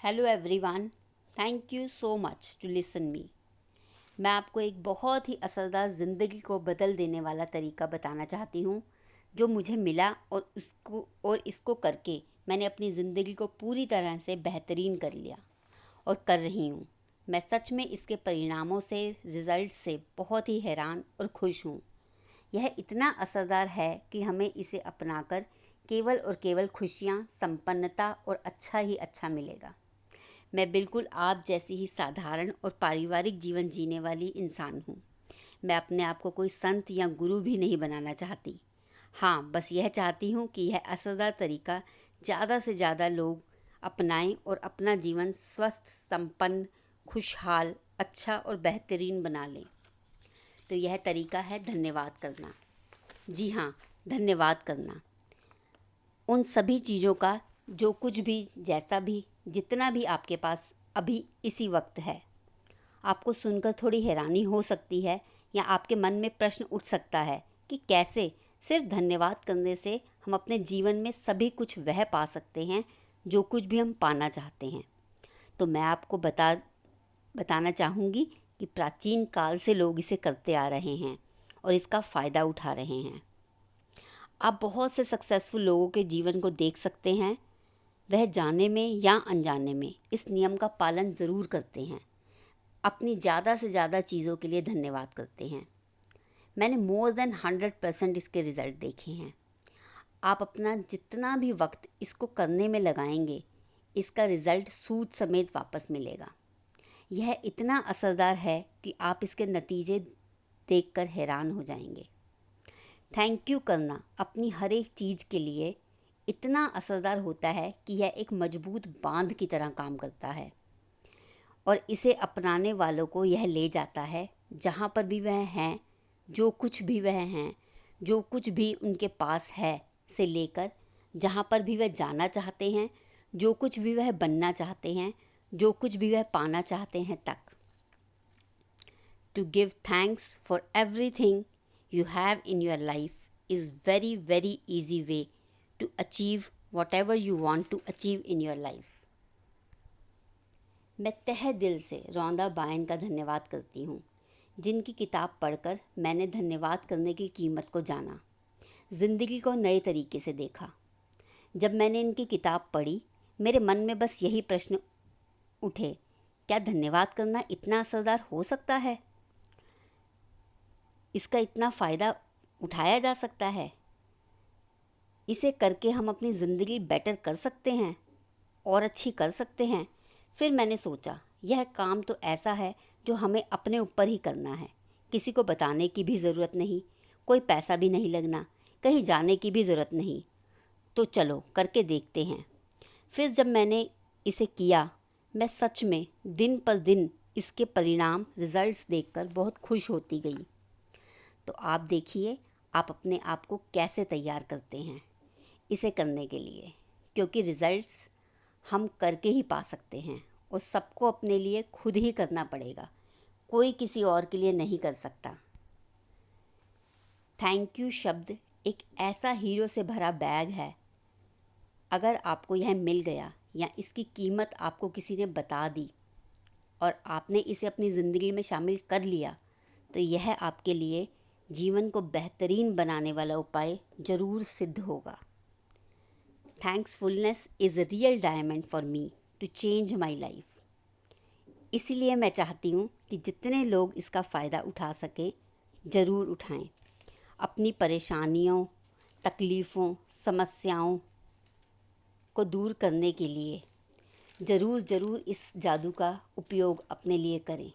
Hello everyone, thank you so much to listen me. मैं आपको एक बहुत ही असरदार ज़िंदगी को बदल देने वाला तरीका बताना चाहती हूँ जो मुझे मिला और इसको करके मैंने अपनी ज़िंदगी को पूरी तरह से बेहतरीन कर लिया और कर रही हूँ। मैं सच में इसके परिणामों से, रिज़ल्ट से बहुत ही हैरान और खुश हूँ। यह इतना असरदार है कि हमें इसे अपनाकर केवल और केवल खुशियाँ, संपन्नता और अच्छा ही अच्छा मिलेगा। मैं बिल्कुल आप जैसी ही साधारण और पारिवारिक जीवन जीने वाली इंसान हूँ। मैं अपने आप को कोई संत या गुरु भी नहीं बनाना चाहती। हाँ, बस यह चाहती हूँ कि यह असरदार तरीका ज़्यादा से ज़्यादा लोग अपनाएं और अपना जीवन स्वस्थ, संपन्न, खुशहाल, अच्छा और बेहतरीन बना लें। तो यह तरीका है धन्यवाद करना। जी हाँ, धन्यवाद करना उन सभी चीज़ों का जो कुछ भी, जैसा भी, जितना भी आपके पास अभी इसी वक्त है। आपको सुनकर थोड़ी हैरानी हो सकती है या आपके मन में प्रश्न उठ सकता है कि कैसे सिर्फ धन्यवाद करने से हम अपने जीवन में सभी कुछ वह पा सकते हैं जो कुछ भी हम पाना चाहते हैं। तो मैं आपको बताना चाहूँगी कि प्राचीन काल से लोग इसे करते आ रहे हैं और इसका फ़ायदा उठा रहे हैं। आप बहुत से सक्सेसफुल लोगों के जीवन को देख सकते हैं। वह जाने में या अनजाने में इस नियम का पालन ज़रूर करते हैं। अपनी ज़्यादा से ज़्यादा चीज़ों के लिए धन्यवाद करते हैं। मैंने मोर देन 100% इसके रिज़ल्ट देखे हैं। आप अपना जितना भी वक्त इसको करने में लगाएंगे, इसका रिज़ल्ट सूद समेत वापस मिलेगा। यह इतना असरदार है कि आप इसके नतीजे देखकर हैरान हो जाएंगे। थैंक यू करना अपनी हर एक चीज़ के लिए इतना असरदार होता है कि यह एक मजबूत बांध की तरह काम करता है और इसे अपनाने वालों को यह ले जाता है जहाँ पर भी वह हैं, जो कुछ भी वह हैं, जो कुछ भी उनके पास है से लेकर जहाँ पर भी वह जाना चाहते हैं, जो कुछ भी वह बनना चाहते हैं, जो कुछ भी वह पाना चाहते हैं तक। To give thanks for everything you have in your life is very easy way to achieve whatever you want to achieve in your life। मैं तहे दिल से रौंदा बायन का धन्यवाद करती हूँ, जिनकी किताब पढ़कर मैंने धन्यवाद करने की कीमत को जाना, ज़िंदगी को नए तरीके से देखा। जब मैंने इनकी किताब पढ़ी, मेरे मन में बस यही प्रश्न उठे, क्या धन्यवाद करना इतना असरदार हो सकता है? इसका इतना फ़ायदा उठाया जा सकता है? इसे करके हम अपनी ज़िंदगी बेटर कर सकते हैं और अच्छी कर सकते हैं। फिर मैंने सोचा, यह काम तो ऐसा है जो हमें अपने ऊपर ही करना है। किसी को बताने की भी ज़रूरत नहीं, कोई पैसा भी नहीं लगना, कहीं जाने की भी ज़रूरत नहीं। तो चलो करके देखते हैं। फिर जब मैंने इसे किया, मैं सच में दिन पर दिन इसके परिणाम, रिज़ल्ट्स देखकर बहुत खुश होती गई। तो आप देखिए आप अपने आप को कैसे तैयार करते हैं इसे करने के लिए, क्योंकि रिज़ल्ट्स हम करके ही पा सकते हैं और सबको अपने लिए खुद ही करना पड़ेगा, कोई किसी और के लिए नहीं कर सकता। थैंक यू शब्द एक ऐसा हीरो से भरा बैग है। अगर आपको यह मिल गया या इसकी कीमत आपको किसी ने बता दी और आपने इसे अपनी ज़िंदगी में शामिल कर लिया, तो यह आपके लिए जीवन को बेहतरीन बनाने वाला उपाय ज़रूर सिद्ध होगा। Thankfulness is a real diamond for me to change my life. इसीलिए मैं चाहती हूँ कि जितने लोग इसका फ़ायदा उठा सकें, ज़रूर उठाएं। अपनी परेशानियों, तकलीफ़ों, समस्याओं को दूर करने के लिए ज़रूर इस जादू का उपयोग अपने लिए करें।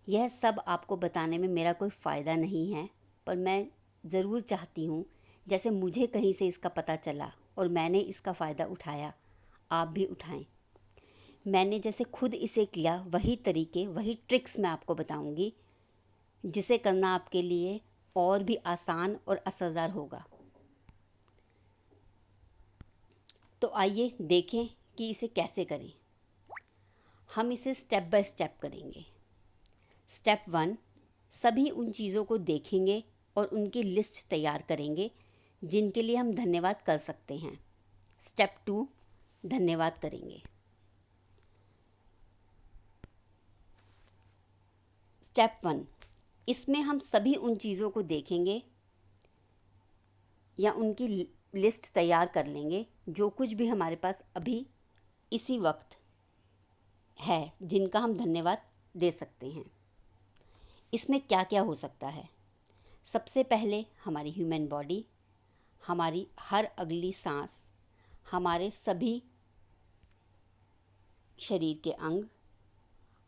यह सब आपको बताने में मेरा कोई फ़ायदा नहीं है, पर मैं ज़रूर चाहती हूँ जैसे मुझे कहीं से इसका पता चला और मैंने इसका फ़ायदा उठाया, आप भी उठाएं। मैंने जैसे खुद इसे किया, वही तरीके, वही ट्रिक्स मैं आपको बताऊँगी, जिसे करना आपके लिए और भी आसान और असरदार होगा। तो आइए देखें कि इसे कैसे करें। हम इसे स्टेप बाय स्टेप करेंगे। स्टेप 1, सभी उन चीज़ों को देखेंगे और उनकी लिस्ट तैयार करेंगे जिनके लिए हम धन्यवाद कर सकते हैं। स्टेप 2, धन्यवाद करेंगे। स्टेप 1, इसमें हम सभी उन चीज़ों को देखेंगे या उनकी लिस्ट तैयार कर लेंगे जो कुछ भी हमारे पास अभी इसी वक्त है, जिनका हम धन्यवाद दे सकते हैं। इसमें क्या क्या हो सकता है? सबसे पहले हमारी ह्यूमन बॉडी, हमारी हर अगली सांस, हमारे सभी शरीर के अंग,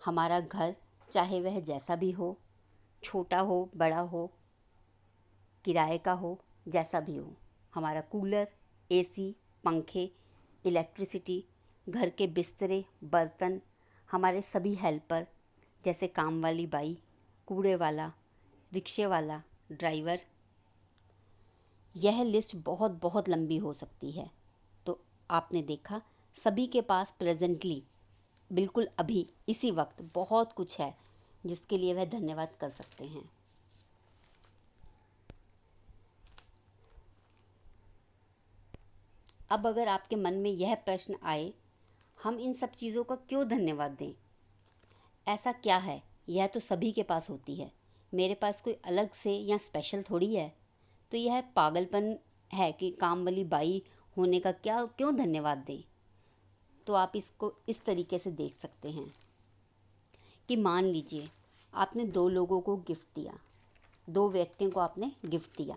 हमारा घर, चाहे वह जैसा भी हो, छोटा हो, बड़ा हो, किराए का हो, जैसा भी हो, हमारा कूलर, एसी, पंखे, इलेक्ट्रिसिटी, घर के बिस्तरे, बर्तन, हमारे सभी हेल्पर जैसे काम वाली बाई, कूड़े वाला, रिक्शे वाला, ड्राइवर। यह लिस्ट बहुत बहुत लंबी हो सकती है। तो आपने देखा सभी के पास प्रेजेंटली बिल्कुल अभी इसी वक्त बहुत कुछ है जिसके लिए वह धन्यवाद कर सकते हैं। अब अगर आपके मन में यह प्रश्न आए, हम इन सब चीज़ों का क्यों धन्यवाद दें? ऐसा क्या है? यह तो सभी के पास होती है, मेरे पास कोई अलग से या स्पेशल थोड़ी है। तो यह पागलपन है कि काम वाली बाई होने का क्या क्यों धन्यवाद दें? तो आप इसको इस तरीके से देख सकते हैं कि मान लीजिए आपने 2 लोगों को गिफ्ट दिया, 2 व्यक्तियों को आपने गिफ्ट दिया।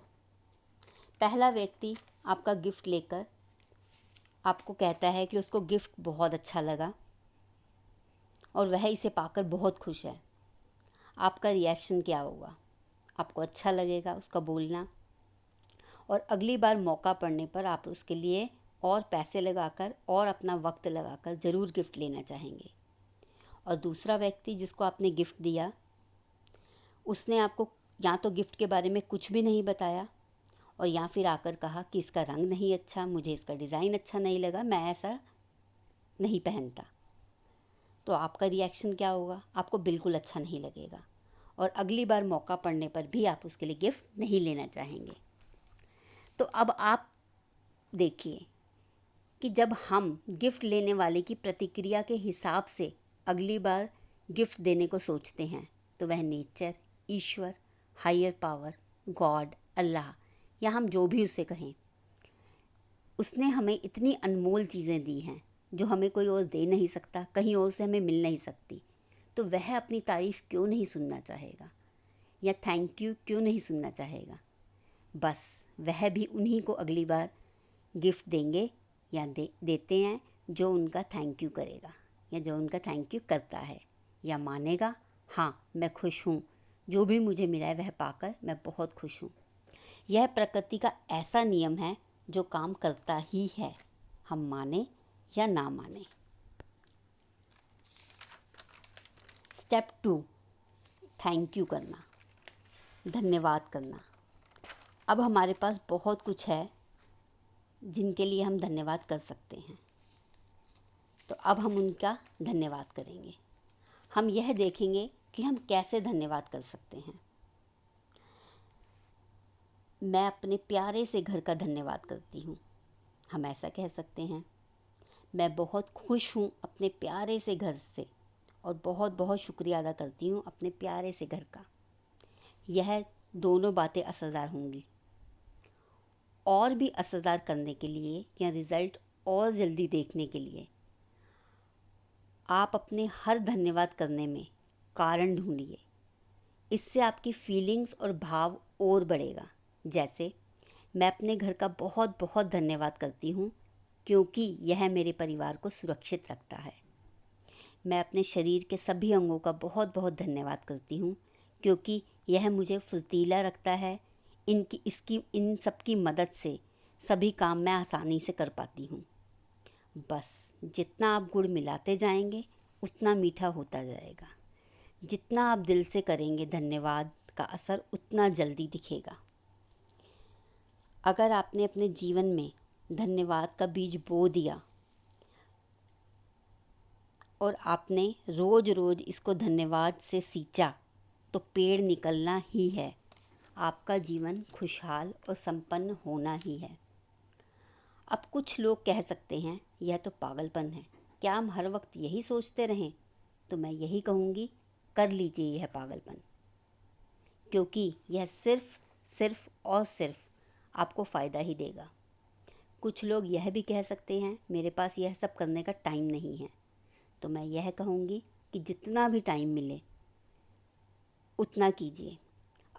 पहला व्यक्ति आपका गिफ्ट लेकर आपको कहता है कि उसको गिफ्ट बहुत अच्छा लगा और वह इसे पाकर बहुत खुश है। आपका रिएक्शन क्या होगा? आपको अच्छा लगेगा उसका बोलना, और अगली बार मौका पड़ने पर आप उसके लिए और पैसे लगाकर और अपना वक्त लगाकर ज़रूर गिफ्ट लेना चाहेंगे। और दूसरा व्यक्ति जिसको आपने गिफ्ट दिया, उसने आपको या तो गिफ्ट के बारे में कुछ भी नहीं बताया और या फिर आकर कहा कि इसका रंग नहीं अच्छा, मुझे इसका डिज़ाइन अच्छा नहीं लगा, मैं ऐसा नहीं पहनता। तो आपका रिएक्शन क्या होगा? आपको बिल्कुल अच्छा नहीं लगेगा और अगली बार मौका पड़ने पर भी आप उसके लिए गिफ्ट नहीं लेना चाहेंगे। तो अब आप देखिए कि जब हम गिफ्ट लेने वाले की प्रतिक्रिया के हिसाब से अगली बार गिफ्ट देने को सोचते हैं, तो वह नेचर, ईश्वर, हायर पावर, गॉड, अल्लाह या हम जो भी उसे कहें, उसने हमें इतनी अनमोल चीज़ें दी हैं जो हमें कोई और दे नहीं सकता, कहीं और से हमें मिल नहीं सकती। तो वह अपनी तारीफ़ क्यों नहीं सुनना चाहेगा या थैंक यू क्यों नहीं सुनना चाहेगा? बस वह भी उन्हीं को अगली बार गिफ्ट देंगे या देते हैं जो उनका थैंक यू करेगा या जो उनका थैंक यू करता है या मानेगा, हाँ मैं खुश हूँ, जो भी मुझे मिला है वह पाकर मैं बहुत खुश हूँ। यह प्रकृति का ऐसा नियम है जो काम करता ही है, हम माने या ना माने। स्टेप 2, थैंक यू करना, धन्यवाद करना। अब हमारे पास बहुत कुछ है जिनके लिए हम धन्यवाद कर सकते हैं, तो अब हम उनका धन्यवाद करेंगे। हम यह देखेंगे कि हम कैसे धन्यवाद कर सकते हैं। मैं अपने प्यारे से घर का धन्यवाद करती हूँ, हम ऐसा कह सकते हैं। मैं बहुत खुश हूँ अपने प्यारे से घर से और बहुत बहुत शुक्रिया अदा करती हूँ अपने प्यारे से घर का। यह दोनों बातें असरदार होंगी। और भी असरदार करने के लिए या रिज़ल्ट और जल्दी देखने के लिए आप अपने हर धन्यवाद करने में कारण ढूंढिए। इससे आपकी फीलिंग्स और भाव और बढ़ेगा। जैसे मैं अपने घर का बहुत बहुत धन्यवाद करती हूँ क्योंकि यह मेरे परिवार को सुरक्षित रखता है। मैं अपने शरीर के सभी अंगों का बहुत बहुत धन्यवाद करती हूँ क्योंकि यह मुझे फुर्तीला रखता है। इन सब की मदद से सभी काम मैं आसानी से कर पाती हूँ। बस जितना आप गुड़ मिलाते जाएंगे उतना मीठा होता जाएगा। जितना आप दिल से करेंगे धन्यवाद का असर उतना जल्दी दिखेगा। अगर आपने अपने जीवन में धन्यवाद का बीज बो दिया और आपने रोज़ रोज़ इसको धन्यवाद से सींचा तो पेड़ निकलना ही है। आपका जीवन खुशहाल और संपन्न होना ही है। अब कुछ लोग कह सकते हैं यह तो पागलपन है, क्या हम हर वक्त यही सोचते रहें? तो मैं यही कहूँगी, कर लीजिए यह पागलपन। क्योंकि यह सिर्फ और सिर्फ आपको फ़ायदा ही देगा। कुछ लोग यह भी कह सकते हैं मेरे पास यह सब करने का टाइम नहीं है, तो मैं यह कहूँगी कि जितना भी टाइम मिले उतना कीजिए।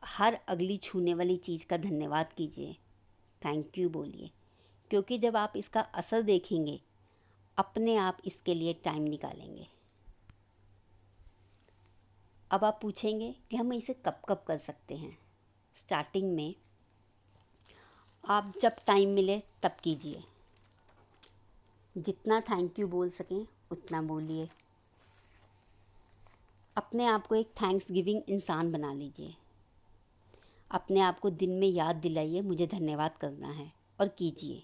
हर अगली छूने वाली चीज़ का धन्यवाद कीजिए, थैंक यू बोलिए, क्योंकि जब आप इसका असर देखेंगे अपने आप इसके लिए टाइम निकालेंगे। अब आप पूछेंगे कि हम इसे कब कब कर सकते हैं। स्टार्टिंग में आप जब टाइम मिले तब कीजिए, जितना थैंक यू बोल सकें उतना बोलिए। अपने आप को एक थैंक्स गिविंग इंसान बना लीजिए। अपने आप को दिन में याद दिलाइए मुझे धन्यवाद करना है, और कीजिए।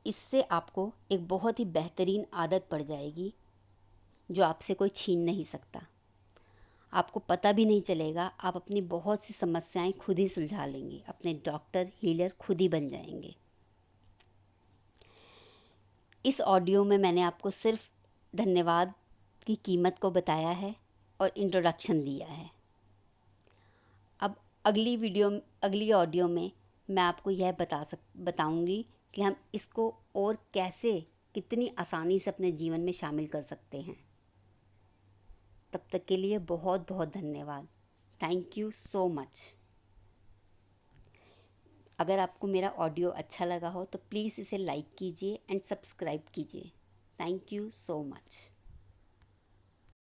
इससे आपको एक बहुत ही बेहतरीन आदत पड़ जाएगी जो आपसे कोई छीन नहीं सकता। आपको पता भी नहीं चलेगा, आप अपनी बहुत सी समस्याएं खुद ही सुलझा लेंगे, अपने डॉक्टर हीलर खुद ही बन जाएंगे। इस ऑडियो में मैंने आपको सिर्फ धन्यवाद की कीमत को बताया है और इंट्रोडक्शन दिया है। अब अगली ऑडियो में मैं आपको यह बताऊंगी कि हम इसको और कैसे कितनी आसानी से अपने जीवन में शामिल कर सकते हैं। तब तक के लिए बहुत बहुत धन्यवाद। Thank you so much. अगर आपको मेरा ऑडियो अच्छा लगा हो तो प्लीज़ इसे लाइक कीजिए एंड सब्सक्राइब कीजिए। Thank you so much.